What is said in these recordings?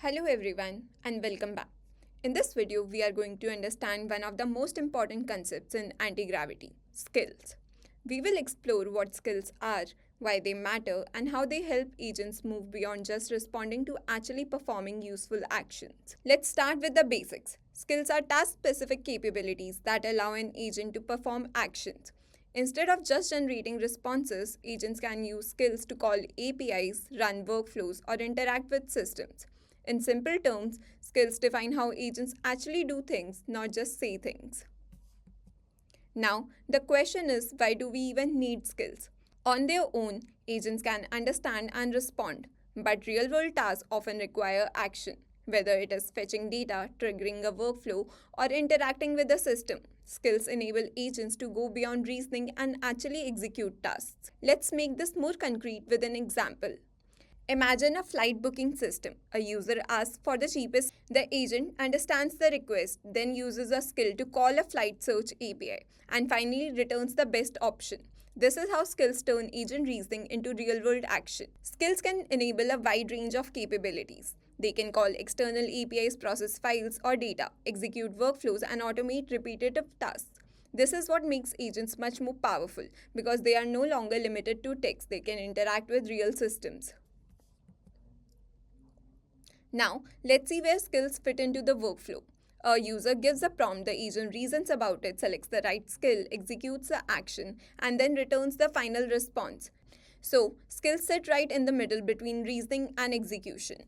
Hello everyone and welcome back. In this video, we are going to understand one of the most important concepts in anti-gravity, skills. We will explore what skills are, why they matter, and how they help agents move beyond just responding to actually performing useful actions. Let's start with the basics. Skills are task-specific capabilities that allow an agent to perform actions. Instead of just generating responses, agents can use skills to call APIs, run workflows, or interact with systems. In simple terms, skills define how agents actually do things, not just say things. Now, the question is, why do we even need skills? On their own, agents can understand and respond, but real world tasks often require action, whether it is fetching data, triggering a workflow, or interacting with the system. Skills enable agents to go beyond reasoning and actually execute tasks. Let's make this more concrete with an example. Imagine a flight booking system. A user asks for the cheapest. The agent understands the request, then uses a skill to call a flight search API, and finally returns the best option. This is how skills turn agent reasoning into real world action. Skills can enable a wide range of capabilities. They can call external APIs, process files or data, execute workflows, and automate repetitive tasks. This is what makes agents much more powerful because they are no longer limited to text, they can interact with real systems. Now, let's see where skills fit into the workflow. A user gives a prompt, the agent reasons about it, selects the right skill, executes the action, and then returns the final response. So, skills sit right in the middle between reasoning and execution.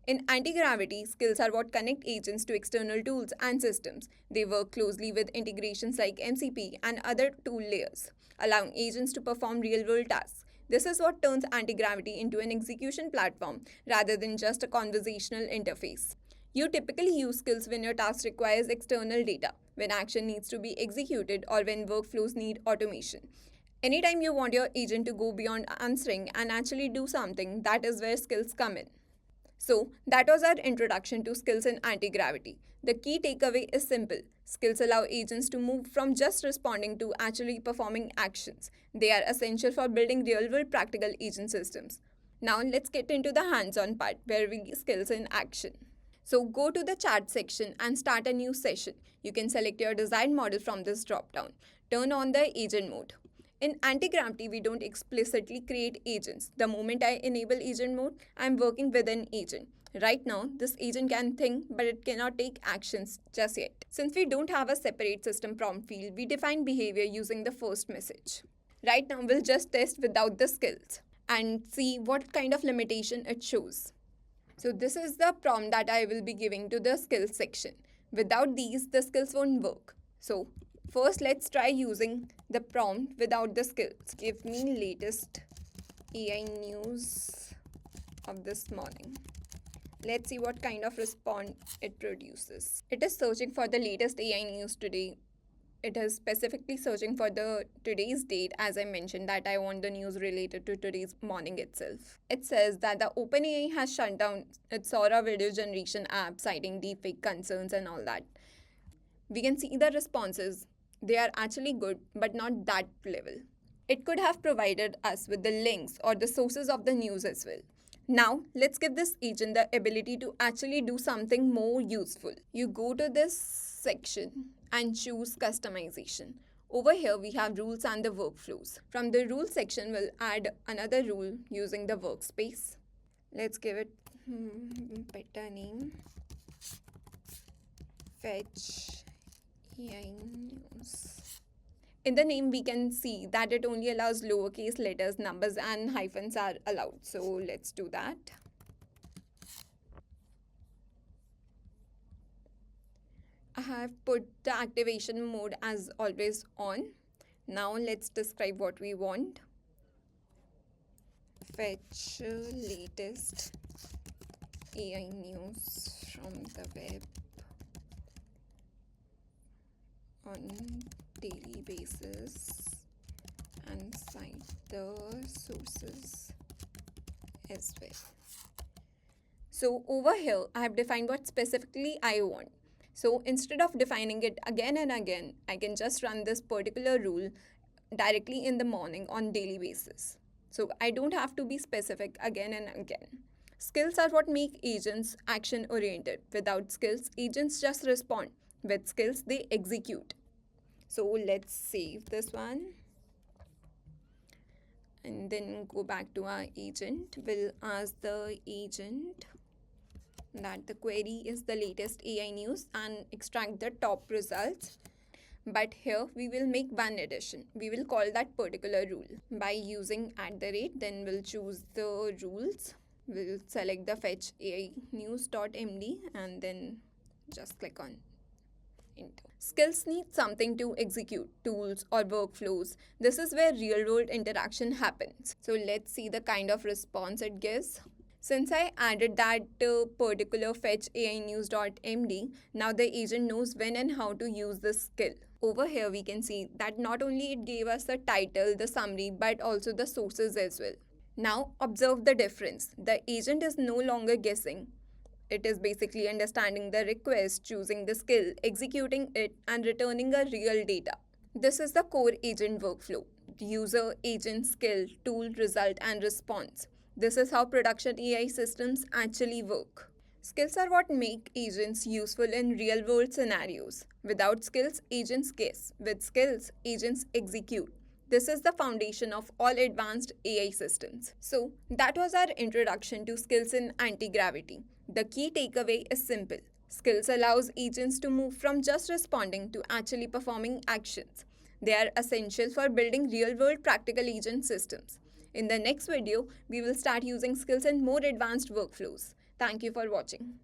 In anti-gravity, skills are what connect agents to external tools and systems. They work closely with integrations like MCP and other tool layers, allowing agents to perform real-world tasks. This is what turns anti-gravity into an execution platform rather than just a conversational interface. You typically use skills when your task requires external data, when action needs to be executed, or when workflows need automation. Anytime you want your agent to go beyond answering and actually do something, that is where skills come in. So, that was our introduction to skills in anti-gravity. The key takeaway is simple. Skills allow agents to move from just responding to actually performing actions. They are essential for building real-world practical agent systems. Now, let's get into the hands-on part where we skills in action. So, go to the chat section and start a new session. You can select your desired model from this drop-down. Turn on the agent mode. In anti-gravity, we don't explicitly create agents. The moment I enable agent mode, I'm working with an agent. Right now, this agent can think, but it cannot take actions just yet. Since we don't have a separate system prompt field, we define behavior using the first message. Right now, we'll just test without the skills and see what kind of limitation it shows. So this is the prompt that I will be giving to the skills section. Without these, the skills won't work. So first, let's try using the prompt without the skills. Give me latest AI news of this morning. Let's see what kind of response it produces. It is searching for the latest AI news today. It is specifically searching for the today's date, as I mentioned that I want the news related to today's morning itself. It says that the OpenAI has shut down its Sora video generation app, citing deepfake concerns and all that. We can see the responses. They are actually good, but not that level. It could have provided us with the links or the sources of the news as well. Now, let's give this agent the ability to actually do something more useful. You go to this section and choose customization. Over here, we have rules and the workflows. From the rules section, we'll add another rule using the workspace. Let's give it better name. Fetch AI news. In the name, we can see that it only allows lowercase letters, numbers, and hyphens are allowed. So let's do that. I have put the activation mode as always on. Now let's describe what we want. Fetch latest AI news from the web on daily basis and cite the sources as well. So over here, I have defined what specifically I want. So instead of defining it again and again, I can just run this particular rule directly in the morning on daily basis. So I don't have to be specific again and again. Skills are what make agents action oriented. Without skills, agents just respond. With skills, they execute. So let's save this one and then go back to our agent. We'll ask the agent that the query is the latest AI news and extract the top results. But here we will make one addition. We will call that particular rule. By using @, then we'll choose the rules. We'll select the fetch AI news.md and then just click on enter. Skills need something to execute, tools or workflows. This is where real world interaction happens. So let's see the kind of response it gives. Since I added that particular fetch AI news.md, now the agent knows when and how to use this skill. Over here we can see that not only it gave us the title, the summary, but also the sources as well. Now observe the difference. The agent is no longer guessing. It is basically understanding the request, choosing the skill, executing it, and returning a real data. This is the core agent workflow. User, agent, skill, tool, result, and response. This is how production AI systems actually work. Skills are what make agents useful in real-world scenarios. Without skills, agents guess. With skills, agents execute. This is the foundation of all advanced AI systems. So, that was our introduction to skills in anti-gravity. The key takeaway is simple. Skills allows agents to move from just responding to actually performing actions. They are essential for building real-world practical agent systems. In the next video, we will start using skills in more advanced workflows. Thank you for watching.